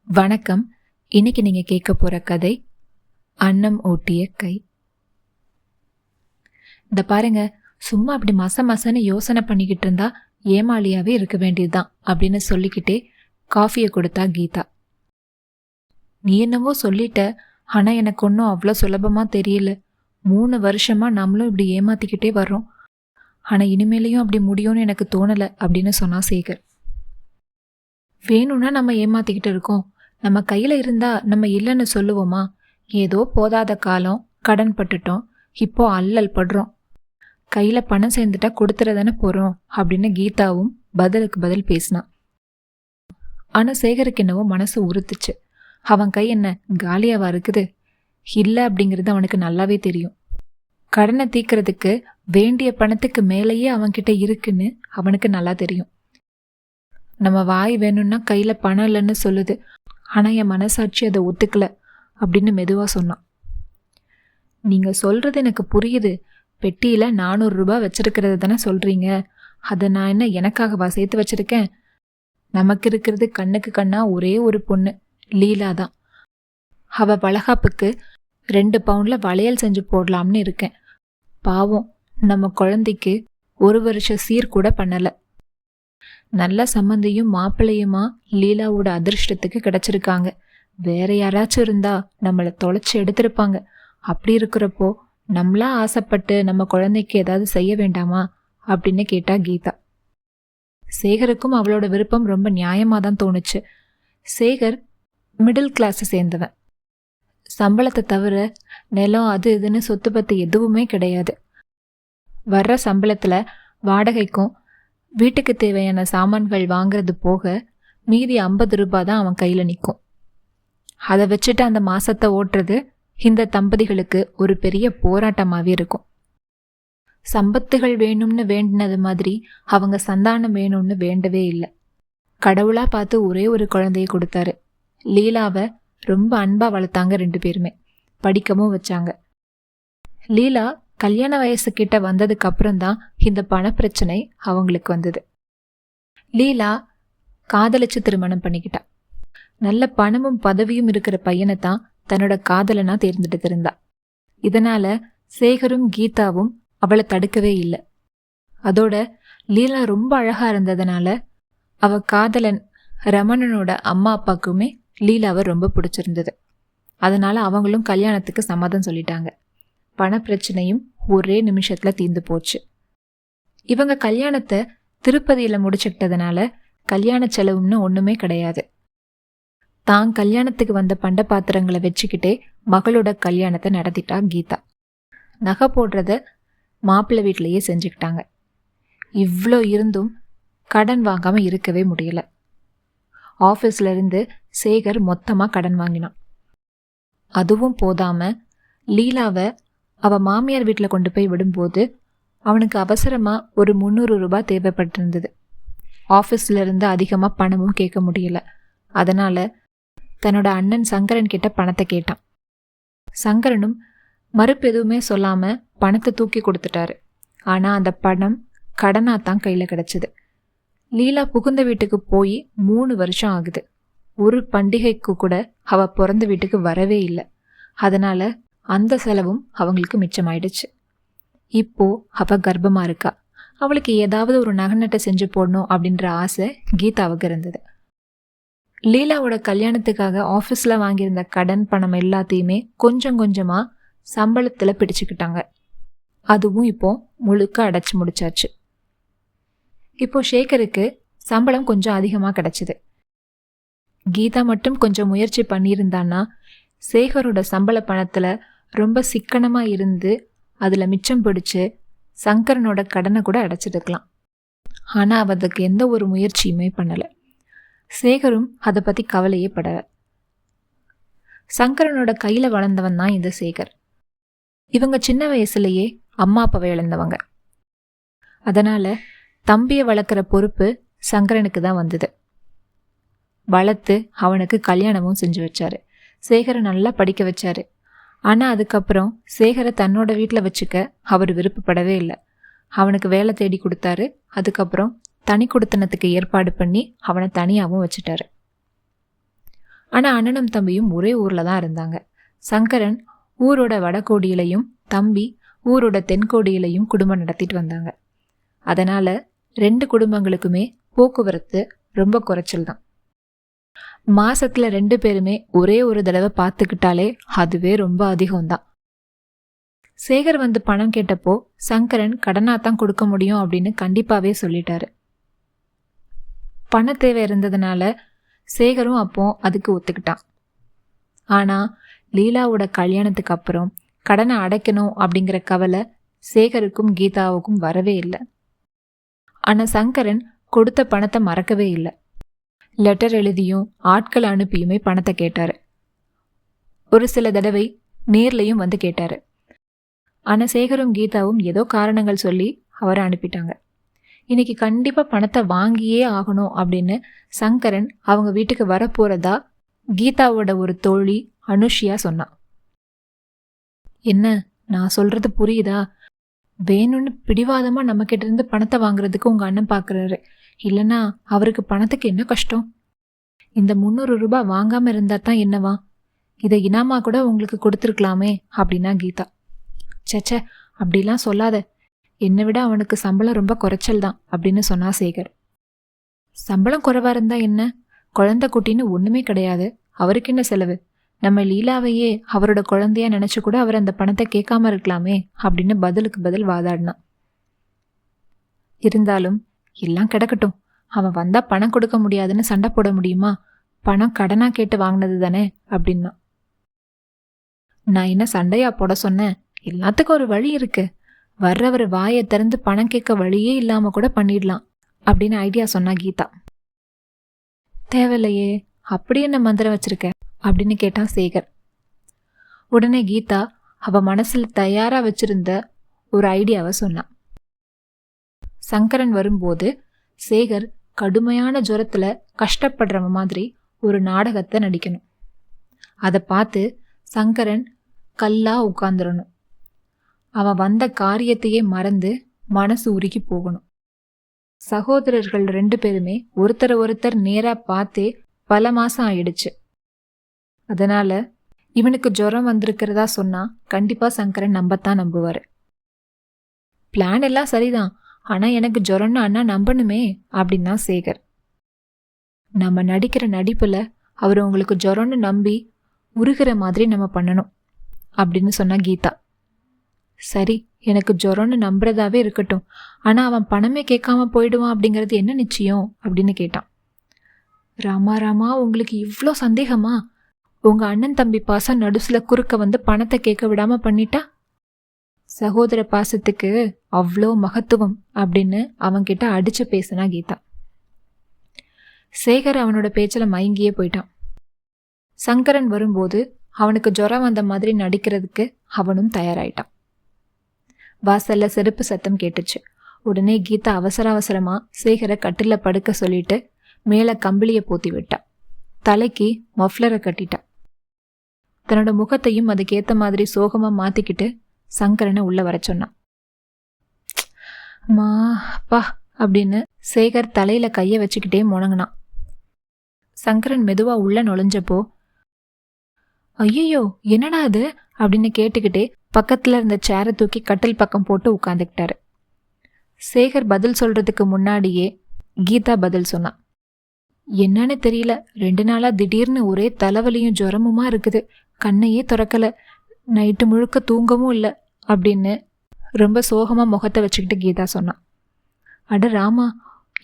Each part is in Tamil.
வணக்கம். இன்னைக்கு நீங்க கேட்க போற கதை அன்னம் ஊட்டிய கை. இந்த பாருங்க, சும்மா அப்படி மசன்னு யோசனை பண்ணிக்கிட்டு இருந்தா ஏமாளியாவே இருக்க வேண்டியதுதான் அப்படின்னு சொல்லிக்கிட்டே காஃபியை கொடுத்தா கீதா. நீ என்னவோ சொல்லிட்ட, ஆனா எனக்கு ஒன்றும் அவ்வளோ சுலபமா தெரியல. 3 வருஷமா நம்மளும் இப்படி ஏமாத்திக்கிட்டே வர்றோம். ஆனா இனிமேலையும் அப்படி முடியும்னு எனக்கு தோணல அப்படின்னு சொன்னா சேகர். வேணும்னா நம்ம ஏமாத்திக்கிட்டு இருக்கோம். நம்ம கையில இருந்தா நம்ம இல்லைன்னு சொல்லுவோமா? ஏதோ போதாத காலம், கடன் பட்டுட்டோம், இப்போ அல்லல் படுறோம். கையில பணம் சேர்ந்துட்டா கொடுத்துறதானே போறோம் அப்படின்னு கீதாவும் பதிலுக்கு பதில் பேசினான். ஆனா சேகருக்கு என்னவோ மனசு உறுத்துச்சு. அவன் கை என்ன காலியாவா இருக்குது? இல்லை அப்படிங்கிறது அவனுக்கு நல்லாவே தெரியும். கடனை தீக்கிறதுக்கு வேண்டிய பணத்துக்கு மேலேயே அவன்கிட்ட இருக்குன்னு அவனுக்கு நல்லா தெரியும். நம்ம வாய் வேணும்னா கையில பணம் இல்லைன்னு சொல்லுது, ஆனா என் மனசாட்சி அதை ஒத்துக்கல அப்படின்னு மெதுவா சொன்னான். நீங்க சொல்றது எனக்கு புரியுது. பெட்டியில 400 ரூபாய் வச்சிருக்கிறது தானே சொல்றீங்க. அதை நான் என்ன எனக்காகவா சேர்த்து வச்சிருக்கேன்? நமக்கு இருக்கிறது கண்ணுக்கு கண்ணா ஒரே ஒரு பொண்ணு, லீலா தான். அவ வளகாப்புக்கு 2 பவுண்ட்ல வளையல் செஞ்சு போடலாம்னு இருக்கேன். பாவம், நம்ம குழந்தைக்கு 1 வருஷ சீர் கூட பண்ணல. நல்ல சம்மந்தியும் மாப்பிள்ளையுமா லீலாவோட அதிர்ஷ்டத்துக்கு கிடைச்சிருக்காங்க. வேற யாராச்சும் இருந்தா நம்மளை தொலைச்சு எடுத்திருப்பாங்க. அப்படி இருக்கிறப்போ நம்மளா ஆசைப்பட்டு நம்ம குழந்தைக்கு ஏதாவது செய்ய வேண்டாமா அப்படின்னு கேட்டா கீதா. சேகருக்கும் அவளோட விருப்பம் ரொம்ப நியாயமா தான் தோணுச்சு. சேகர் மிடில் கிளாஸ் சேர்ந்தவன். சம்பளத்தை தவிர நிலம் அது இதுன்னு சொத்து பத்து எதுவுமே கிடையாது. வர்ற சம்பளத்துல வாடகைக்கும் வீட்டுக்கு தேவையான சாமான்கள் வாங்குறது போக மீதி 50 ரூபாய் தான் அவன் கையில நிற்கும். அதை வச்சுட்டு அந்த மாசத்தை ஓட்டுறது இந்த தம்பதிகளுக்கு ஒரு பெரிய போராட்டமாவே இருக்கும். சம்பத்துகள் வேணும்னு வேண்டினது மாதிரி அவங்க சந்தானம் வேணும்னு வேண்டவே இல்லை. கடவுளா பார்த்து ஒரே ஒரு குழந்தைய கொடுத்தாரு. லீலாவை ரொம்ப அன்பா வளர்த்தாங்க 2 பேருமே. படிக்கவும் வச்சாங்க. லீலா கல்யாண வயசு கிட்ட வந்ததுக்கு அப்புறம்தான் இந்த பணப்பிரச்சனை அவங்களுக்கு வந்தது. லீலா காதலிச்சு திருமணம் பண்ணிக்கிட்டா. நல்ல பணமும் பதவியும் இருக்கிற பையனை தான் தன்னோட காதலனா தேர்ந்தெடுத்து இருந்தா. இதனால சேகரும் கீதாவும் அவளை தடுக்கவே இல்லை. அதோட லீலா ரொம்ப அழகா இருந்ததுனால அவ காதலன் ரமணனோட அம்மா அப்பாக்குமே லீலாவை ரொம்ப பிடிச்சிருந்தது. அதனால அவங்களும் கல்யாணத்துக்கு சம்மதம் சொல்லிட்டாங்க. பணப்பிரச்சனையும் ஒரே நிமிஷத்துல தீர்ந்து போச்சு. இவங்க கல்யாணத்தை திருப்பதியில முடிச்சுக்கிட்டதுனால கல்யாண செலவுன்னு ஒண்ணுமே கிடையாது. தான் கல்யாணத்துக்கு வந்த பண்ட பாத்திரங்களை வச்சுக்கிட்டே மகளோட கல்யாணத்தை நடத்திட்டா கீதா. நகை போடுறத மாப்பிள்ளை வீட்டிலேயே செஞ்சுக்கிட்டாங்க. இவ்வளோ இருந்தும் கடன் வாங்காம இருக்கவே முடியல. ஆஃபீஸ்ல இருந்து சேகர் மொத்தமா கடன் வாங்கினான். அதுவும் போதாம லீலாவை அவ மாமியார் வீட்டில் கொண்டு போய் விடும்போது அவனுக்கு அவசரமா ஒரு 300 ரூபாய் தேவைப்பட்டிருந்தது. ஆஃபீஸ்ல இருந்து அதிகமாக பணமும் கேட்க முடியல. அதனால தன்னோட அண்ணன் சங்கரன் கிட்ட பணத்தை கேட்டான். சங்கரனும் மறுப்பு எதுவுமே சொல்லாம பணத்தை தூக்கி கொடுத்துட்டாரு. ஆனா அந்த பணம் கடனாத்தான் கையில கிடைச்சது. லீலா புகுந்த வீட்டுக்கு போய் 3 வருஷம் ஆகுது. ஒரு பண்டிகைக்கு கூட அவ பிறந்த வீட்டுக்கு வரவே இல்லை. அதனால அந்த செலவும் அவங்களுக்கு மிச்சமாயிடுச்சு. இப்போ அவ கர்ப்பமா இருக்கா. அவளுக்கு ஏதாவது ஒரு நகநட்டை செஞ்சு போடணும் அப்படின்ற ஆசை கீதாவுக்கு இருந்தது. லீலாவோட கல்யாணத்துக்காக ஆஃபீஸ்ல வாங்கியிருந்த கடன் பணம் எல்லாத்தையுமே கொஞ்சம் கொஞ்சமா சம்பளத்துல பிடிச்சுக்கிட்டாங்க. அதுவும் இப்போ முழுக்க அடைச்சு முடிச்சாச்சு. இப்போ சேகருக்கு சம்பளம் கொஞ்சம் அதிகமா கிடைச்சது. கீதா மட்டும் கொஞ்சம் முயற்சி பண்ணியிருந்தான்னா சேகரோட சம்பள பணத்துல ரொம்ப சிக்கனமா இருந்து அதுல மிச்சம் பிடிச்சு சங்கரனோட கடனை கூட அடைச்சிருக்கலாம். ஆனா அவ அதுக்கு எந்த ஒரு முயற்சியுமே பண்ணல. சேகரும் அதை பத்தி கவலையே படல. சங்கரனோட கையில வளர்ந்தவன் தான் இந்த சேகர். இவங்க சின்ன வயசுலயே அம்மா அப்பாவை இழந்தவங்க. அதனால தம்பியை வளர்க்குற பொறுப்பு சங்கரனுக்கு தான் வந்தது. வளர்த்து அவனுக்கு கல்யாணமும் செஞ்சு வச்சாரு. சேகரை நல்லா படிக்க வச்சாரு. ஆனா அதுக்கப்புறம் சேகரை தன்னோட வீட்டில் வச்சுக்க அவர் விருப்பப்படவே இல்லை. அவனுக்கு வேலை தேடி கொடுத்தாரு. அதுக்கப்புறம் தனி குடித்தனத்துக்கு ஏற்பாடு பண்ணி அவனை தனியாகவும் வச்சுட்டாரு. ஆனால் அண்ணனும் தம்பியும் ஒரே ஊரில் தான் இருந்தாங்க. சங்கரன் ஊரோட வடகோடியிலையும் தம்பி ஊரோட தென்கோடியிலையும் குடும்பம் நடத்திட்டு வந்தாங்க. அதனால் 2 குடும்பங்களுக்குமே போக்குவரத்து ரொம்ப குறைச்சல் தான். மாசத்துல 2 பேருமே ஒரே ஒரு தடவை பார்த்துக்கிட்டாலே அதுவே ரொம்ப அதிகம்தான். சேகர் வந்து பணம் கேட்டப்போ சங்கரன் கடனாத்தான் கொடுக்க முடியும் அப்படின்னு கண்டிப்பாவே சொல்லிட்டாரு. பண தேவை இருந்ததுனால சேகரும் அப்போ அதுக்கு ஒத்துக்கிட்டான். ஆனா லீலாவோட கல்யாணத்துக்கு அப்புறம் கடனை அடைக்கணும் அப்படிங்கிற கவலை சேகருக்கும் கீதாவுக்கும் வரவே இல்லை. ஆனா சங்கரன் கொடுத்த பணத்தை மறக்கவே இல்லை. லெட்டர் எழுதியும் ஆட்களை அனுப்பியுமே பணத்தை கேட்டாரு. ஒரு சில தடவை நேர்லையும் வந்து கேட்டாரு. ஆனா சேகரும் கீதாவும் ஏதோ காரணங்கள் சொல்லி அவரை அனுப்பிட்டாங்க. இன்னைக்கு கண்டிப்பா பணத்தை வாங்கியே ஆகணும் அப்படின்னு சங்கரன் அவங்க வீட்டுக்கு வரப்போறதா கீதாவோட ஒரு தோழி அனுஷியா சொன்னான். என்ன, நான் சொல்றது புரியுதா? வேணும்னு பிடிவாதமா நம்ம கிட்ட இருந்து பணத்தை வாங்குறதுக்கு உங்க அண்ணன் பாக்குறாரு. இல்லைன்னா அவருக்கு பணத்துக்கு என்ன கஷ்டம்? இந்த 300 ரூபாய் வாங்காம இருந்தா தான் என்னவா? இதை இனாமா கூட உங்களுக்கு கொடுத்துருக்கலாமே அப்படின்னா கீதா. சச்ச, அப்படிலாம் சொல்லாத, என்னை விட அவனுக்கு சம்பளம் ரொம்ப குறைச்சல் தான் அப்படின்னு சொன்னா சேகர். சம்பளம் குறைவா இருந்தா என்ன, குழந்தை குட்டின்னு ஒண்ணுமே கிடையாது, அவருக்கு என்ன செலவு? நம்ம லீலாவையே அவரோட குழந்தையா நினைச்சு கூட அவர் அந்த பணத்தை கேட்காம இருக்கலாமே அப்படின்னு பதிலுக்கு பதில் வாதாடினான். இருந்தாலும் எல்லாம் கிடக்கட்டும், அவன் வந்தா பணம் கொடுக்க முடியாதுன்னு சண்டை போட முடியுமா? பணம் கடனா கேட்டு வாங்கினது தானே அப்படின்னா. நான் என்ன சண்டையா போட சொன்னேன்? எல்லாத்துக்கும் ஒரு வழி இருக்கு. வர்றவர் வாயை திறந்து பணம் கேட்க வழியே இல்லாம கூட பண்ணிடலாம் அப்படின்னு ஐடியா சொன்னா கீதா. தேவையில்லையே, அப்படி என்ன மந்திரம் வச்சிருக்க அப்படின்னு கேட்டான் சேகர். உடனே கீதா அவ மனசுல தயாரா வச்சிருந்த ஒரு ஐடியாவை சொன்னான். சங்கரன் வரும்போது சேகர் கடுமையான ஜுரத்துல கஷ்டப்படுறவ மாதிரி ஒரு நாடகத்தை நடிக்கணும். அதை பார்த்து சங்கரன் கல்லா உட்கார்ந்துடணும். அவன் வந்த காரியத்தையே மறந்து மனசு உருகி போகணும். சகோதரர்கள் 2 பேருமே ஒருத்தர் நேரா பார்த்தே பல மாசம் ஆயிடுச்சு. அதனால இவனுக்கு ஜுரம் வந்திருக்கிறதா சொன்னா கண்டிப்பா சங்கரன் நம்புவாரு. பிளான் எல்லாம் சரிதான், ஆனா எனக்கு ஜுரம்னு அண்ணா நம்பணுமே அப்படின்னா சேகர். நம்ம நடிக்கிற நடிப்புல அவர் உங்களுக்கு ஜுரம்னு நம்பி உருகிற மாதிரி நம்ம பண்ணணும் அப்படின்னு சொன்னா கீதா. சரி, எனக்கு ஜுரம்னு நம்புறதாவே இருக்கட்டும், ஆனா அவன் பணமே கேட்காம போயிடுவான் அப்படிங்கிறது என்ன நிச்சயம் அப்படின்னு கேட்டான். ராமா, உங்களுக்கு இவ்வளோ சந்தேகமா? உங்க அண்ணன் தம்பி பாசம் நடுசுல குறுக்க வந்து பணத்தை கேட்க விடாம பண்ணிட்டா? சகோதர பாசத்துக்கு அவ்வளோ மகத்துவம் அப்படின்னு அவன்கிட்ட அடிச்சு பேசினா கீதா. சேகர் அவனோட பேச்சில மயங்கியே போயிட்டான். சங்கரன் வரும்போது அவனுக்கு ஜுரம் வந்த மாதிரி நடிக்கிறதுக்கு அவனும் தயாராயிட்டான். வாசல்ல செருப்பு சத்தம் கேட்டுச்சு. உடனே கீதா அவசரமா சேகரை கட்டில படுக்க சொல்லிட்டு மேல கம்பிளிய போத்தி விட்டா. தலைக்கு மஃப்ளரை கட்டிட்டா. தன்னோட முகத்தையும் அதுக்கேத்த மாதிரி சோகமா மாத்திக்கிட்டு சங்கரனை உள்ள வர சொன்னான். மா பா அப்படின்னு சேகர் தலையில கைய வச்சுக்கிட்டே முணங்கினான். சங்கரன் மெதுவா உள்ள நுழைஞ்சப்போ, ஐயோ என்னடா அது அப்படின்னு கேட்டுக்கிட்டே பக்கத்துல இருந்த சேரை தூக்கி கட்டில் பக்கம் போட்டு உட்கார்ந்துக்கிட்டாரு. சேகர் பதில் சொல்றதுக்கு முன்னாடியே கீதா பதில் சொன்னான். என்னன்னு தெரியல, 2 நாளா திடீர்னு ஒரே தலைவலியும் ஜுரமுமா இருக்குது, கண்ணையே திறக்கல, நைட்டு முழுக்க தூங்கவும் இல்லை அப்படின்னு ரொம்ப சோகமா முகத்தை வச்சுக்கிட்டு கீதா சொன்னான். அட ராமா,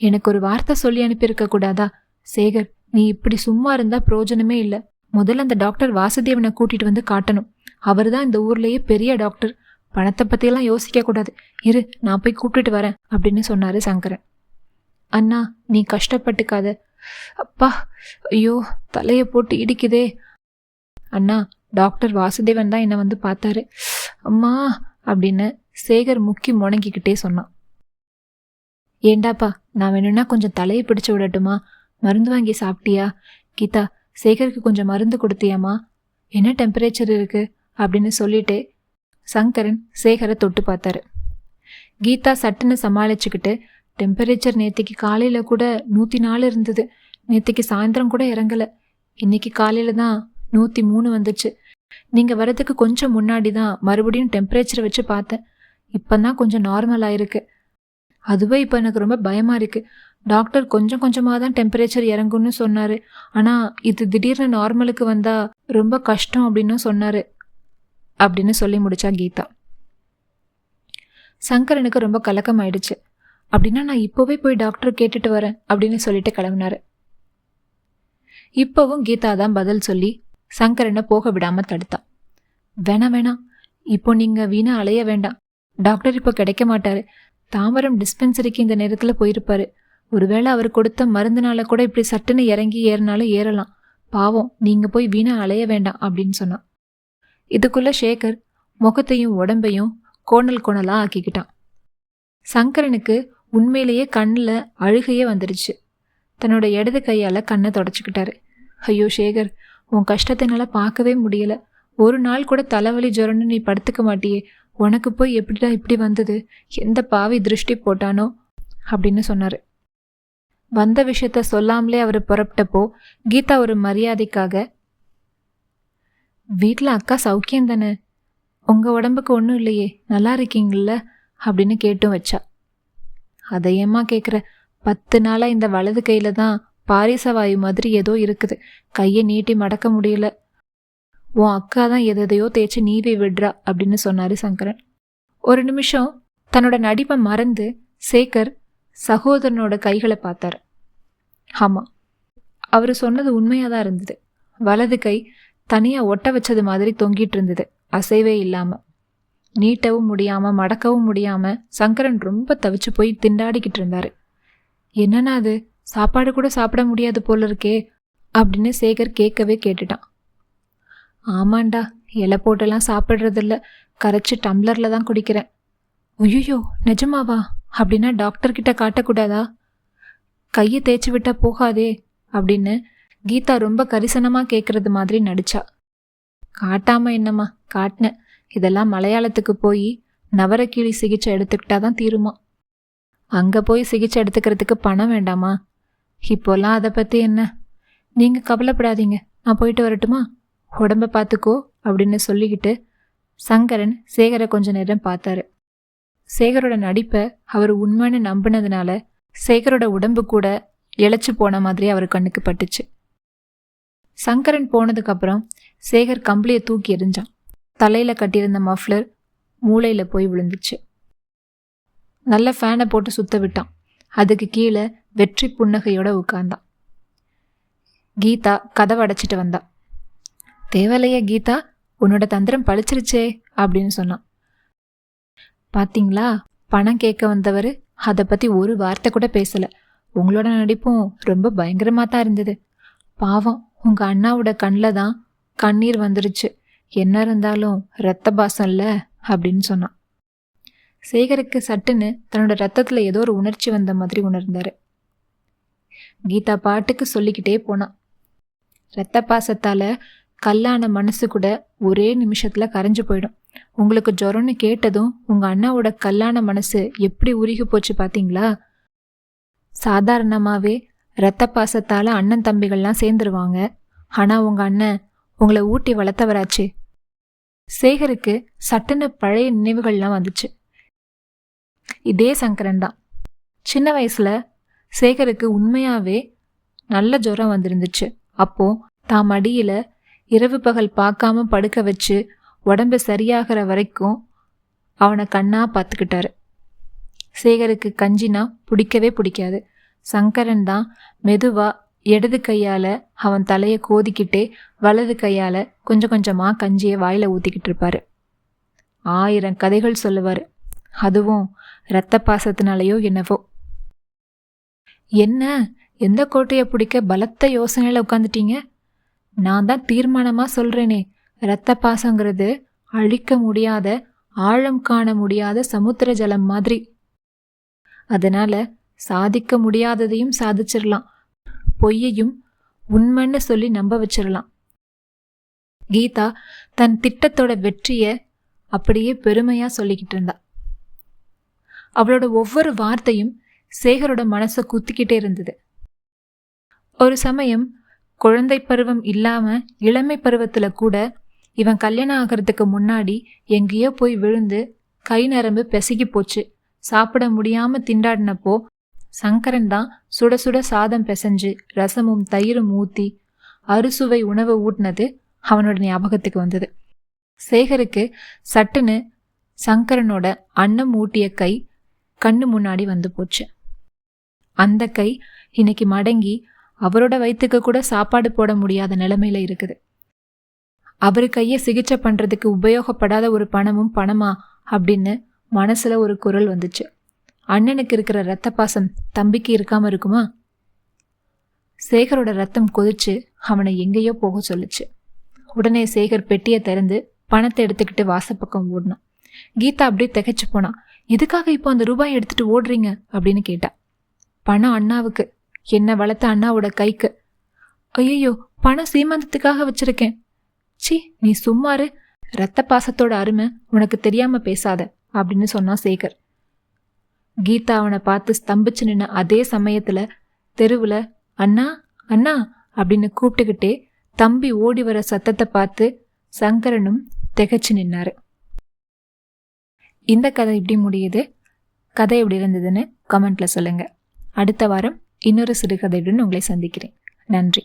எனக்கு ஒரு வார்த்தை சொல்லி அனுப்பியிருக்க கூடாதா? சேகர், நீ இப்படி சும்மா இருந்தா பிரயோஜனமே இல்லை. முதல்ல அந்த டாக்டர் வாசுதேவனை கூட்டிட்டு வந்து காட்டணும். அவர் தான் இந்த ஊர்லயே பெரிய டாக்டர். பணத்தை பத்தியெல்லாம் யோசிக்க கூடாது. இரு, நான் போய் கூப்பிட்டுட்டு வரேன் அப்படின்னு சொன்னாரு சங்கரன். அண்ணா, நீ கஷ்டப்பட்டுக்காத. அப்பா, ஐயோ தலைய போட்டு இடிக்குதே. அண்ணா, டாக்டர் வாசுதேவன் தான் என்னை வந்து பார்த்தாரு. அம்மா அப்படின்னு சேகர் முக்கி முணங்கிக்கிட்டே சொன்னான். ஏண்டாப்பா, நான் வேணும்னா கொஞ்சம் தலையை பிடிச்சு விடட்டுமா? மருந்து வாங்கி சாப்பிட்டியா? கீதா, சேகருக்கு கொஞ்சம் மருந்து கொடுத்தியாமா? என்ன டெம்பரேச்சர் இருக்கு அப்படின்னு சொல்லிட்டு சங்கரன் சேகரை தொட்டு பார்த்தாரு. கீதா சட்டுன்னு சமாளிச்சுக்கிட்டு, டெம்பரேச்சர் நேத்திக்கு காலையில கூட 104 இருந்தது, நேத்திக்கு சாயந்தரம் கூட இறங்கல, இன்னைக்கு காலையில தான் 103 வந்துச்சு. நீங்க வரதுக்கு கொஞ்சம் முன்னாடி தான் மறுபடியும் டெம்பரேச்சரை வச்சு பார்த்தேன். இப்பதான் கொஞ்சம் நார்மல் ஆயிருக்கு. அதுவே இப்போ எனக்கு ரொம்ப பயமா இருக்கு. டாக்டர் கொஞ்சம் கொஞ்சமாக தான் டெம்பரேச்சர் இறங்கும்னு சொன்னாரு. ஆனா இது திடீர்னு நார்மலுக்கு வந்தா ரொம்ப கஷ்டம் அப்படின்னு சொன்னாரு அப்படின்னு சொல்லி முடிச்சா கீதா. சங்கரனுக்கு ரொம்ப கலக்கம் ஆயிடுச்சு. அப்படின்னா நான் இப்போவே போய் டாக்டர் கேட்டுட்டு வரேன் அப்படின்னு சொல்லிட்டு கிளம்பினாரு. இப்போவும் கீதா தான் பதில் சொல்லி சங்கரனை போக விடாம தடுத்தான். வேணாம், இப்போ நீங்க வீணா அலைய வேண்டாம். டாக்டர் இப்போ கிடைக்க மாட்டாரு. தாம்பரம் டிஸ்பென்சரிக்கு இந்த நேரத்துல போயிருப்பாரு. ஒருவேளை அவர் கொடுத்த மருந்துனால கூட இப்படி சட்டுன்னு இறங்கி ஏறினாலும் ஏறலாம். பாவம், நீங்க போய் வீணா அலைய வேண்டாம் அப்படின்னு சொன்னான். இதுக்குள்ள சேகர் முகத்தையும் உடம்பையும் கோணலா ஆக்கிக்கிட்டான். சங்கரனுக்கு உண்மையிலேயே கண்ணில் அழுகையே வந்துடுச்சு. தன்னோட இடது கையால கண்ணை தொடச்சிக்கிட்டாரு. ஐயோ சேகர், உன் கஷ்டத்தினால பார்க்கவே முடியல. ஒரு நாள் கூட தலைவலி ஜுரம்னு நீ படுத்துக்க மாட்டியே. உனக்கு போய் எப்படிடா இப்படி வந்தது? எந்த பாவி திருஷ்டி போட்டானோ அப்படின்னு சொன்னாரு. வந்த விஷயத்த சொல்லாமலே அவர் புறப்பட்டப்போ கீதா ஒரு மரியாதைக்காக, வீட்டில் அக்கா சௌக்கியம் தானே? உங்க உடம்புக்கு ஒன்றும் இல்லையே, நல்லா இருக்கீங்கள்ல அப்படின்னு கேட்டும் வச்சா. அதை ஏம்மா கேட்குற? 10 நாளா இந்த வலது கையில தான் பாரிசவாயு மாதிரி ஏதோ இருக்குது. கையை நீட்டி மடக்க முடியல. உன் அக்கா தான் எதையோ தேய்ச்சி நீவி விடுறா அப்படின்னு சொன்னாரு சங்கரன். ஒரு நிமிஷம் தன்னோட நடிப்பை மறந்து சேகர் சகோதரனோட கைகளை பார்த்தாரு. ஆமா, அவரு சொன்னது உண்மையாதான் இருந்தது. வலது கை தனியா ஒட்ட வச்சது மாதிரி தொங்கிட்டு இருந்தது, அசைவே இல்லாம. நீட்டவும் முடியாம மடக்கவும் முடியாம சங்கரன் ரொம்ப தவிச்சு போய் திண்டாடிக்கிட்டு இருந்தாரு. என்னன்னா அது, சாப்பாடு கூட சாப்பிட முடியாது போல இருக்கே அப்படின்னு சேகர் கேட்கவே கேட்டுட்டான். ஆமாண்டா, இலை போட்டெல்லாம் சாப்பிட்றதில்ல, கரைச்சி டம்ளர்ல தான் குடிக்கிறேன். ஐயோ நிஜமாவா? அப்படின்னா டாக்டர்கிட்ட காட்டக்கூடாதா? கையை தேய்ச்சி விட்டா போகாதே அப்படின்னு கீதா ரொம்ப கரிசனமா கேட்கறது மாதிரி நடிச்சா. காட்டாம என்னம்மா, காட்டினேன். இதெல்லாம் மலையாளத்துக்கு போய் நவரக்கீழி சிகிச்சை எடுத்துக்கிட்டாதான் தீருமா. அங்க போய் சிகிச்சை எடுத்துக்கிறதுக்கு பணம் வேண்டாமா? இப்போல்லாம் அதை பத்தி என்ன? நீங்க கவலைப்படாதீங்க, நான் போயிட்டு வரட்டுமா? உடம்ப பார்த்துக்கோ அப்படின்னு சொல்லிக்கிட்டு சங்கரன் சேகரை கொஞ்ச நேரம் பார்த்தாரு. சேகரோட நடிப்பை அவர் உண்மைன்னு நம்பினதுனால சேகரோட உடம்பு கூட இழைச்சு போன மாதிரி அவர் கண்ணுக்கு பட்டுச்சு. சங்கரன் போனதுக்கு அப்புறம் சேகர் கம்பளியை தூக்கி எறிஞ்சான். தலையில கட்டியிருந்த மஃப்ளர் மூளையில போய் விழுந்துச்சு. நல்ல ஃபேனை போட்டு சுத்த விட்டான். அதுக்கு கீழே வெற்றி புன்னகையோட உட்கார்ந்தான். கீதா கதவை அடைச்சிட்டு வந்தா. தேவலையே கீதா, உன்னோட தந்திரம் பழிச்சிருச்சே அப்படின்னு சொன்னான். பாத்தீங்களா, பணம் கேட்க வந்தவர் அதை பத்தி ஒரு வார்த்தை கூட பேசல. உங்களோட நடிப்பும் ரொம்ப பயங்கரமா தான் இருந்தது. பாவம், உங்க அண்ணாவோட கண்ணில் தான் கண்ணீர் வந்துருச்சு. என்ன இருந்தாலும் ரத்த பாசம் இல்ல அப்படின்னு சொன்னான். சேகருக்கு சட்டுன்னு தன்னோட ரத்தத்துல ஏதோ ஒரு உணர்ச்சி வந்த மாதிரி உணர்ந்தாரு. கீதா பாட்டுக்கு சொல்லிக்கிட்டே போனான். ரத்த பாசத்தால கல்லான மனசு கூட ஒரே நிமிஷத்துல கரைஞ்சு போயிடும். உங்களுக்கு ஜுரம்னு கேட்டதும் உங்க அண்ணாவோட கல்லான மனசு எப்படி உருகி போச்சு பாத்தீங்களா? சாதாரணமாவே ரத்த பாசத்தால அண்ணன் தம்பிகள்லாம் சேர்ந்துருவாங்க. ஆனா உங்க அண்ணன் உங்களை ஊட்டி வளர்த்தவராச்சு. சேகருக்கு சட்டுன்னு பழைய நினைவுகள்லாம் வந்துச்சு. இதே சங்கரன் தான். சின்ன வயசுல சேகருக்கு உண்மையாவே நல்ல ஜுரம் வந்திருந்துச்சு. அப்போ தாம் மடியில இரவு பகல் பார்க்காம படுக்க வச்சு உடம்பு சரியாகிற வரைக்கும் அவனை கண்ணா பார்த்துக்கிட்டாரு. சேகருக்கு கஞ்சினா பிடிக்கவே பிடிக்காது. சங்கரன் தான் மெதுவா இடது கையால அவன் தலையை கோதிக்கிட்டே வலது கையால கொஞ்சம் கொஞ்சமா கஞ்சியை வாயில ஊத்திக்கிட்டு இருப்பாரு. 1000 கதைகள் சொல்லுவாரு. அதுவும் இரத்த பாசத்தினாலேயோ என்னவோ. என்ன, எந்த கோட்டையை பிடிக்க பலத்த யோசனையில உட்காந்துட்டீங்க? நான் தான் தீர்மானமா சொல்றேனே, இரத்த பாசங்கிறது அழிக்க முடியாத, ஆழம் காண முடியாத சமுத்திர ஜலம் மாதிரி. அதனால சாதிக்க முடியாததையும் சாதிச்சிடலாம், பொய்யையும் உண்மைன்னு சொல்லி நம்ப வச்சிடலாம். கீதா தன் திட்டத்தோட வெற்றிய அப்படியே பெருமையா சொல்லிக்கிட்டு இருந்தா. அவளோட ஒவ்வொரு வார்த்தையும் சேகரோட மனசை குத்திக்கிட்டே இருந்தது. ஒரு சமயம் குழந்தை பருவம் இல்லாம இளமை பருவத்துல கூட இவன் கல்யாணம் ஆகிறதுக்கு முன்னாடி எங்கேயோ போய் விழுந்து கை நரம்பு பிசகி போச்சு. சாப்பிட முடியாம திண்டாடினப்போ சங்கரன் தான் சுட சுட சாதம் பிசைஞ்சு ரசமும் தயிரும் ஊத்தி அறுசுவை உணவு ஊட்டினது அவனோட ஞாபகத்துக்கு வந்தது. சேகருக்கு சட்டுன்னு சங்கரனோட அன்னம் ஊட்டிய கை கண்ணு முன்னாடி வந்து போச்சு. அந்த கை இன்னைக்கு மடங்கி அவரோட வயிற்றுக்கு கூட சாப்பாடு போட முடியாத நிலைமையில இருக்குது. அவரு கையை சிகிச்சை பண்றதுக்கு உபயோகப்படாத ஒரு பணமும் பணமா அப்படின்னு மனசுல ஒரு குரல் வந்துச்சு. அண்ணனுக்கு இருக்கிற ரத்த பாசம் தம்பிக்கு இருக்காம இருக்குமா? சேகரோட ரத்தம் கொதிச்சு அவனை எங்கேயோ போக சொல்லுச்சு. உடனே சேகர் பெட்டியை திறந்து பணத்தை எடுத்துக்கிட்டு வாசப்பக்கம் ஓடினான். கீதா அப்படியே திகைச்சு போனா. எதுக்காக இப்போ அந்த ரூபாய் எடுத்துட்டு ஓடுறீங்க அப்படின்னு கேட்டா. பணம் அண்ணாவுக்கு, என்ன வளர்த்த அண்ணாவோட கைக்கு. ஐயோ, பணம் சீமந்தத்துக்காக வச்சிருக்கேன். சி, நீ சும்மாரு, ரத்த பாசத்தோட அருமை உனக்கு தெரியாம பேசாத அப்படின்னு சொன்னான் சேகர். கீதா அவனை பார்த்து ஸ்தம்பிச்சு நின்ன அதே சமயத்துல தெருவுல அண்ணா அண்ணா அப்படின்னு கூப்பிட்டுக்கிட்டே தம்பி ஓடி வர சத்தத்தை பார்த்து சங்கரனும் திகைச்சு நின்னாரு. இந்த கதை எப்படி முடியுது? கதை எப்படி இருந்ததுன்னு கமெண்ட்ல சொல்லுங்க. அடுத்த வாரம் இன்னொரு சிறுகதையுடன் உங்களை சந்திக்கிறேன். நன்றி.